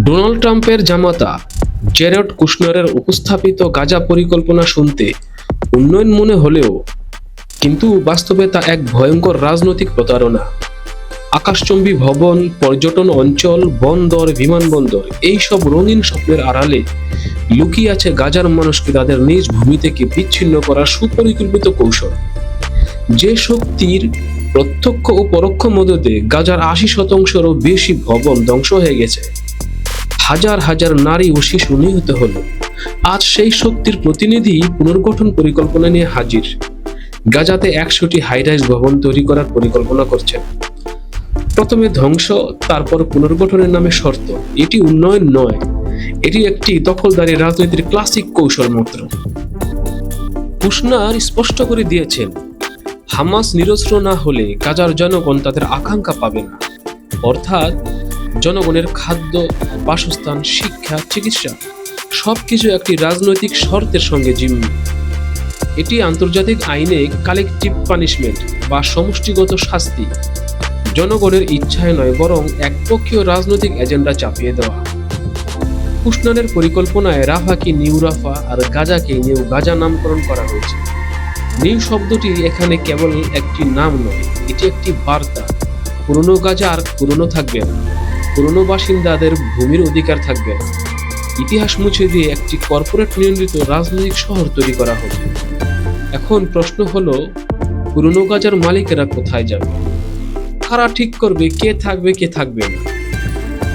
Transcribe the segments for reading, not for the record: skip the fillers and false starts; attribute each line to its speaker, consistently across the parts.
Speaker 1: Donald ট্রাম্পের জামাতা Jared কুশনারের উপস্থাপিত গাজা পরিকল্পনা শুনতে উন্নয়ন মনে হলেও কিন্তু বাস্তবে তা এক ভয়ঙ্কর রাজনৈতিক প্রতারণা। আকাশচুম্বী ভবন, পর্যটন অঞ্চল, বন্দর, বিমানবন্দর, এইসব রঙিন স্বপ্নের আড়ালে লুকিয়ে আছে গাজার মানুষকে তাদের নিজ ভূমি থেকে বিচ্ছিন্ন করার সুপরিকল্পিত কৌশল। যে শক্তির প্রত্যক্ষ ও পরোক্ষ মদতে গাজার ৮০%-রও বেশি ভবন ধ্বংস হয়ে গেছে, হাজার হাজার নারী ও শিশু নিহত হলো, আজ সেই শক্তির প্রতিনিধি পুনর্গঠন পরিকল্পনা নিয়ে হাজির। গাজাতে ১০০টি হাইরাইজ ভবন তৈরি করার পরিকল্পনা করছেন। প্রথমে ধ্বংস, তারপর পুনর্গঠনের নামে শর্ত। এটি উন্নয়ন নয়, এটি একটি দখলদারি রাজনীতির ক্লাসিক কৌশল মাত্র। কুশনার স্পষ্ট করে দিয়েছেন, হামাস নিরস্ত্র না হলে গাজার জনগণ তাদের আকাঙ্ক্ষা পাবে না, অর্থাৎ জনগণের খাদ্য, বাসস্থান, শিক্ষা, চিকিৎসা সবকিছু একটি রাজনৈতিক শর্তের সঙ্গে জিম্মি। এটি আন্তর্জাতিক আইনে কালেকটিভ পানিশমেন্ট বা সমষ্টিগত শাস্তি, জনগণের ইচ্ছায় নয় বরং একপক্ষীয় রাজনৈতিক এজেন্ডা চাপিয়ে দেওয়া। কুশনারের পরিকল্পনায় রাফাকে নিউ রাফা আর গাজাকে নিউ গাজা নামকরণ করা হয়েছে। নিউ শব্দটি এখানে কেবল একটি নাম নয়, এটি একটি বার্তা। পুরনো গাজা আর পুরনো থাকবে না, পুরনো বাসিন্দাদের ভূমির অধিকার থাকবে না। ইতিহাস মুছে দিয়ে একটি কর্পোরেট নিয়ন্ত্রিত রাজনৈতিক শহর তৈরি করা হবে। এখন প্রশ্ন হলো, পুরনো গাজার মালিকেরা কোথায় যাবে? কারা ঠিক করবে কে থাকবে কে থাকবে না?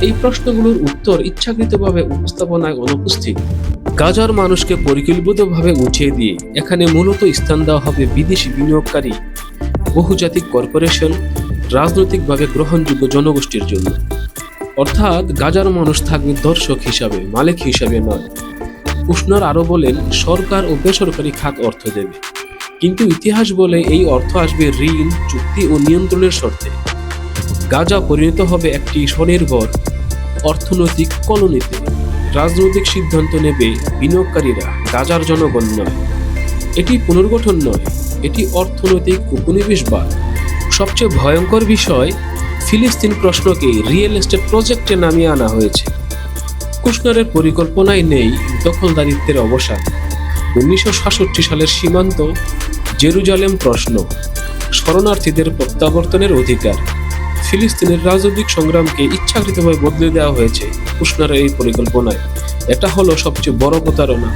Speaker 1: এই প্রশ্নগুলোর উত্তর ইচ্ছাকৃতভাবে উপস্থাপনায় অনুপস্থিত। গাজার মানুষকে পরিকল্পিতভাবে উঠিয়ে দিয়ে এখানে মূলত স্থান দেওয়া হবে বিদেশি বিনিয়োগকারী, বহুজাতিক কর্পোরেশন, রাজনৈতিকভাবে গ্রহণযোগ্য জনগোষ্ঠীর জন্য। অর্থাৎ গাজার মানুষ থাকবে দর্শক হিসাবে, মালিক হিসাবে নয়। কুশনার আরও বলেন, সরকার ও বেসরকারি খাত অর্থ দেবে, কিন্তু ইতিহাস বলে এই অর্থ আসবে ঋণ, চুক্তি ও নিয়ন্ত্রণের শর্তে। গাজা পরিণত হবে একটি স্বনির্ভর অর্থনৈতিক কলোনিতে। রাজনৈতিক সিদ্ধান্ত নেবে বিনিয়োগকারীরা, গাজার জনগণ নয়। এটি পুনর্গঠন নয়, এটি অর্থনৈতিক উপনিবেশবাদ। সবচেয়ে ভয়ঙ্কর বিষয়, ফিলিস্তিন প্রশ্নকে রিয়েল এস্টেট প্রজেক্টে নামিয়ে আনা হয়েছে। কুশনারের পরিকল্পনায় নেই দখলদারিত্বের অবসান, ১৯৬৭ সালের সীমান্ত, জেরুজালেম প্রশ্ন, শরণার্থীদের প্রত্যাবর্তনের অধিকার। ফিলিস্তিনের রাজনৈতিক সংগ্রামকে ইচ্ছাকৃতভাবে বদলে দেওয়া হয়েছে কুশনারের এই পরিকল্পনায়। এটা হলো সবচেয়ে বড় প্রতারণা।